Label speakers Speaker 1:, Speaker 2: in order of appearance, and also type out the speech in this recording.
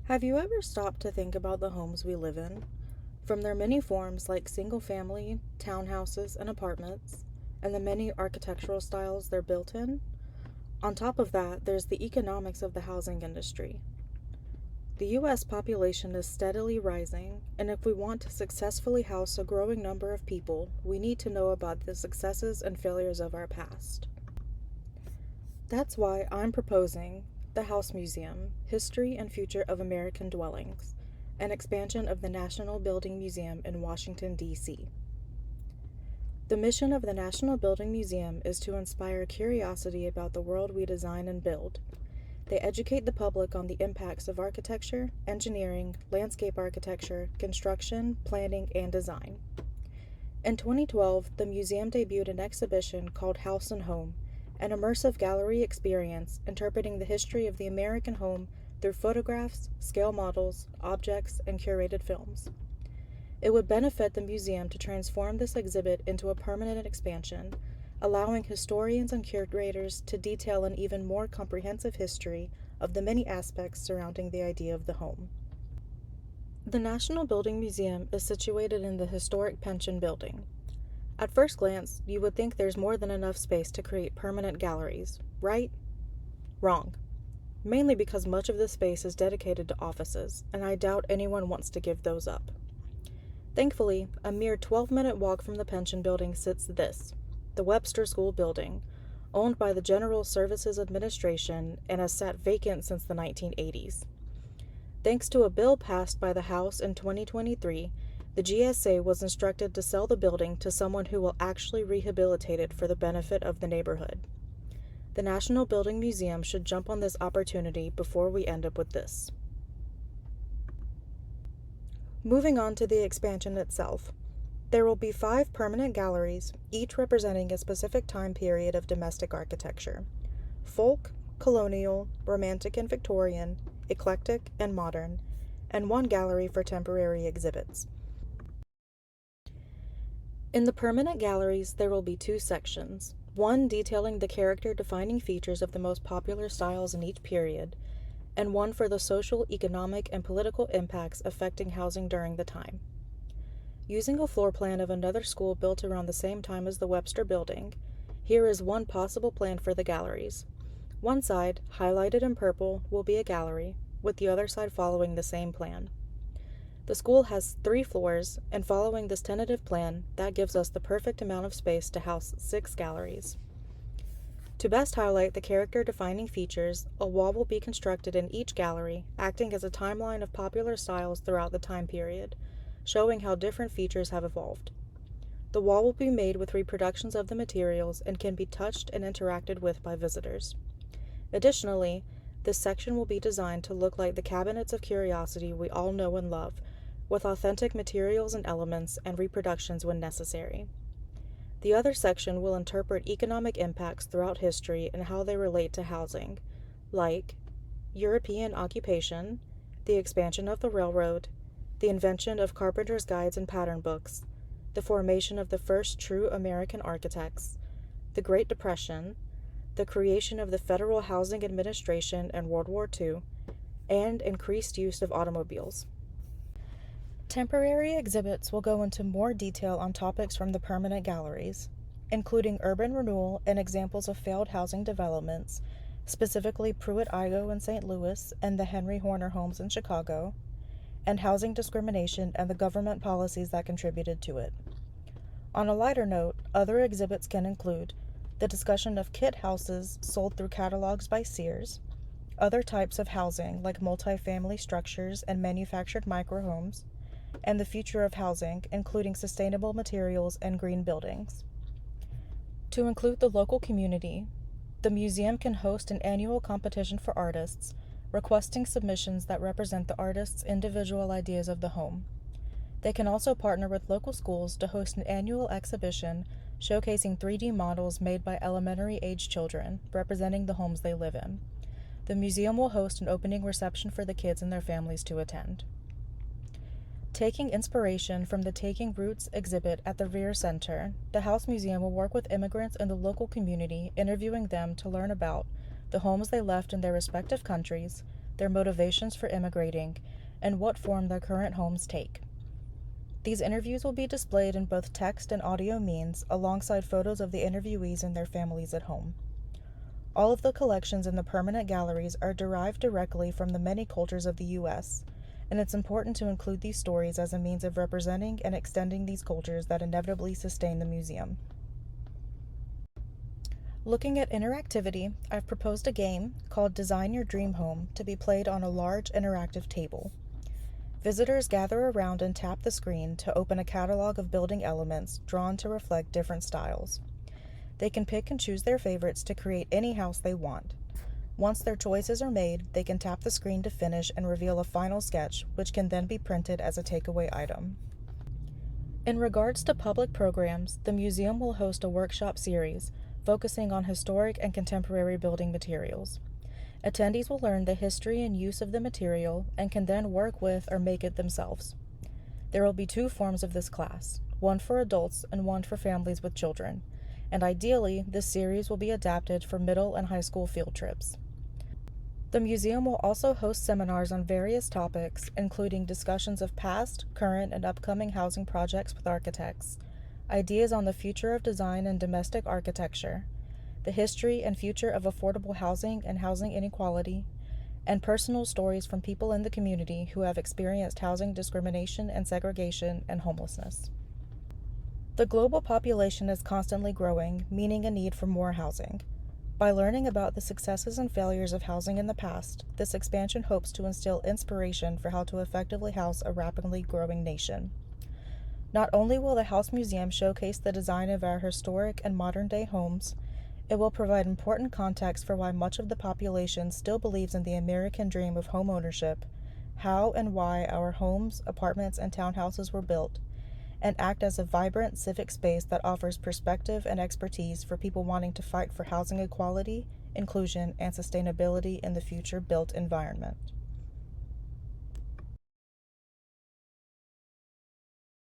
Speaker 1: Have you ever stopped to think about the homes we live in? From their many forms like single family, townhouses, and apartments, and the many architectural styles they're built in? On top of that, there's the economics of the housing industry. The US population is steadily rising, and if we want to successfully house a growing number of people, we need to know about the successes and failures of our past. That's why I'm proposing the House Museum: History and Future of American Dwellings, an expansion of the National Building Museum in Washington, D.C. The mission of the National Building Museum is to inspire curiosity about the world we design and build. They educate the public on the impacts of architecture, engineering, landscape architecture, construction, planning, and design. In 2012, the museum debuted an exhibition called House and Home, an immersive gallery experience interpreting the history of the American home through photographs, scale models, objects, and curated films. It would benefit the museum to transform this exhibit into a permanent expansion, allowing historians and curators to detail an even more comprehensive history of the many aspects surrounding the idea of the home. The National Building Museum is situated in the historic Pension Building. At first glance, you would think there's more than enough space to create permanent galleries, right? Wrong. Mainly because much of the space is dedicated to offices, and I doubt anyone wants to give those up. Thankfully, a mere 12-minute walk from the Pension Building sits this, the Webster School Building, owned by the General Services Administration and has sat vacant since the 1980s. Thanks to a bill passed by the House in 2023, the GSA was instructed to sell the building to someone who will actually rehabilitate it for the benefit of the neighborhood. The National Building Museum should jump on this opportunity before we end up with this. Moving on to the expansion itself. There will be 5 permanent galleries, each representing a specific time period of domestic architecture: folk, colonial, romantic and Victorian, eclectic, and modern, and 1 gallery for temporary exhibits. In the permanent galleries, there will be 2 sections, one detailing the character-defining features of the most popular styles in each period, and one for the social, economic, and political impacts affecting housing during the time. Using a floor plan of another school built around the same time as the Webster Building, here is one possible plan for the galleries. One side, highlighted in purple, will be a gallery, with the other side following the same plan. The school has 3 floors, and following this tentative plan, that gives us the perfect amount of space to house 6 galleries. To best highlight the character-defining features, a wall will be constructed in each gallery, acting as a timeline of popular styles throughout the time period, showing how different features have evolved. The wall will be made with reproductions of the materials and can be touched and interacted with by visitors. Additionally, this section will be designed to look like the cabinets of curiosity we all know and love, with authentic materials and elements and reproductions when necessary. The other section will interpret economic impacts throughout history and how they relate to housing, like European occupation, the expansion of the railroad, the invention of carpenters' guides and pattern books, the formation of the first true American architects, the Great Depression, the creation of the Federal Housing Administration in World War II, and increased use of automobiles. Temporary exhibits will go into more detail on topics from the permanent galleries, including urban renewal and examples of failed housing developments, specifically Pruitt-Igoe in St. Louis and the Henry Horner homes in Chicago, and housing discrimination and the government policies that contributed to it. On a lighter note, other exhibits can include the discussion of kit houses sold through catalogs by Sears, other types of housing like multifamily structures and manufactured microhomes, and the future of housing, including sustainable materials and green buildings. To include the local community, the museum can host an annual competition for artists, requesting submissions that represent the artist's individual ideas of the home. They can also partner with local schools to host an annual exhibition showcasing 3D models made by elementary-age children, representing the homes they live in. The museum will host an opening reception for the kids and their families to attend. Taking inspiration from the Taking Roots exhibit at the Rear Center, the House Museum will work with immigrants in the local community, interviewing them to learn about the homes they left in their respective countries, their motivations for immigrating, and what form their current homes take. These interviews will be displayed in both text and audio means, alongside photos of the interviewees and their families at home. All of the collections in the permanent galleries are derived directly from the many cultures of the U.S., and it's important to include these stories as a means of representing and extending these cultures that inevitably sustain the museum. Looking at interactivity, I've proposed a game called Design Your Dream Home to be played on a large interactive table. Visitors gather around and tap the screen to open a catalog of building elements drawn to reflect different styles. They can pick and choose their favorites to create any house they want. Once their choices are made, they can tap the screen to finish and reveal a final sketch, which can then be printed as a takeaway item. In regards to public programs, the museum will host a workshop series focusing on historic and contemporary building materials. Attendees will learn the history and use of the material and can then work with or make it themselves. There will be 2 forms of this class, one for adults and one for families with children, and ideally, this series will be adapted for middle and high school field trips. The museum will also host seminars on various topics, including discussions of past, current, and upcoming housing projects with architects, ideas on the future of design and domestic architecture, the history and future of affordable housing and housing inequality, and personal stories from people in the community who have experienced housing discrimination and segregation and homelessness. The global population is constantly growing, meaning a need for more housing. By learning about the successes and failures of housing in the past, this expansion hopes to instill inspiration for how to effectively house a rapidly growing nation. Not only will the House Museum showcase the design of our historic and modern-day homes, it will provide important context for why much of the population still believes in the American dream of home ownership, how and why our homes, apartments, and townhouses were built, and act as a vibrant civic space that offers perspective and expertise for people wanting to fight for housing equality, inclusion, and sustainability in the future built environment.